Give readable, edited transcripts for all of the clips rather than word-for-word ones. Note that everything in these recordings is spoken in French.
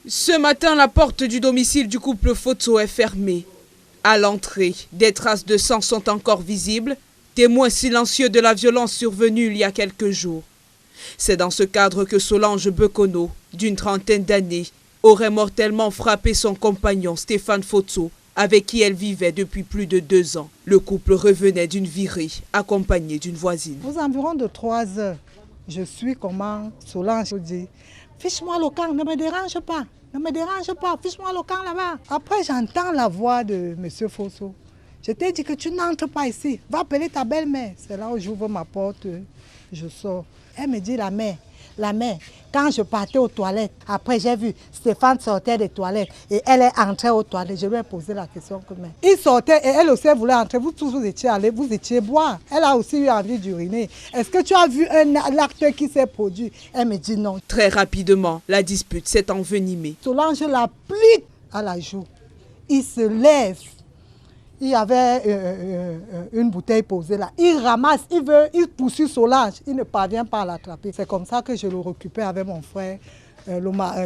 Ce matin, la porte du domicile du couple Foto est fermée. À l'entrée, des traces de sang sont encore visibles, témoins silencieux de la violence survenue il y a quelques jours. C'est dans ce cadre que Solange Bekono, d'une trentaine d'années, aurait mortellement frappé son compagnon Stéphane Foto, avec qui elle vivait depuis plus de 2 ans. Le couple revenait d'une virée, accompagné d'une voisine. Aux environs de 3 heures, je suis comment Solange dit « Fiche-moi le camp, ne me dérange pas, ne me dérange pas, fiche-moi le camp là-bas ». Après, j'entends la voix de M. Fosso. Je t'ai dit que tu n'entres pas ici, va appeler ta belle-mère. C'est là où j'ouvre ma porte, je sors. Elle me dit la mère. Quand je partais aux toilettes, après j'ai vu Stéphane sortait des toilettes et elle est entrée aux toilettes. Je lui ai posé la question que mais il sortait et elle aussi voulait entrer. Vous tous vous étiez allés, vous étiez boire. Elle a aussi eu envie d'uriner. Est-ce que tu as vu un acte qui s'est produit? Elle me dit non. Très rapidement, la dispute s'est envenimée. Solange l'applique à la joue. Il se lève. Il y avait une bouteille posée là. Il ramasse, il poursuit Solange. Il ne parvient pas à l'attraper. C'est comme ça que je le récupère avec mon frère.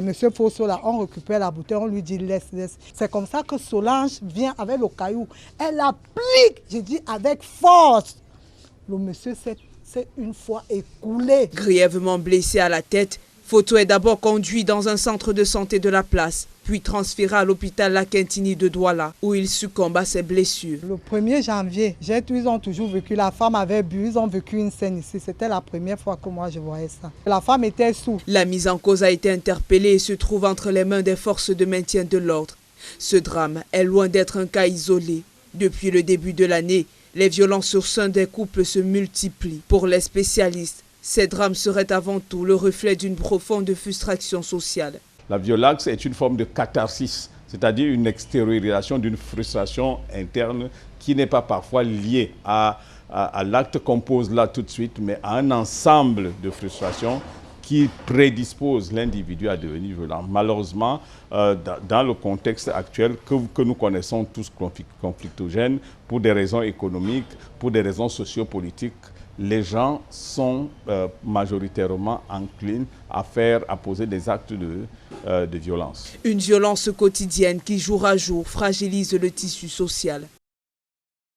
Monsieur Fosso, là, on récupère la bouteille, on lui dit laisse. C'est comme ça que Solange vient avec le caillou. Elle applique, je dis avec force. Le monsieur s'est une fois écoulé. Grièvement blessé à la tête, Foto est d'abord conduit dans un centre de santé de la place, puis transféré à l'hôpital La Quintini de Douala, où il succombe à ses blessures. Le 1er janvier, ils ont toujours vécu, la femme avait bu, ils ont vécu une scène ici. C'était la première fois que moi je voyais ça. La femme était sous. La mise en cause a été interpellée et se trouve entre les mains des forces de maintien de l'ordre. Ce drame est loin d'être un cas isolé. Depuis le début de l'année, les violences au sein des couples se multiplient. Pour les spécialistes, ces drames seraient avant tout le reflet d'une profonde frustration sociale. La violence est une forme de catharsis, c'est-à-dire une extériorisation d'une frustration interne qui n'est pas parfois liée à l'acte qu'on pose là tout de suite, mais à un ensemble de frustrations qui prédispose l'individu à devenir violent. Malheureusement, dans le contexte actuel que nous connaissons tous conflictogènes, pour des raisons économiques, pour des raisons sociopolitiques, les gens sont majoritairement enclins à poser des actes de violence. Une violence quotidienne qui, jour à jour, fragilise le tissu social.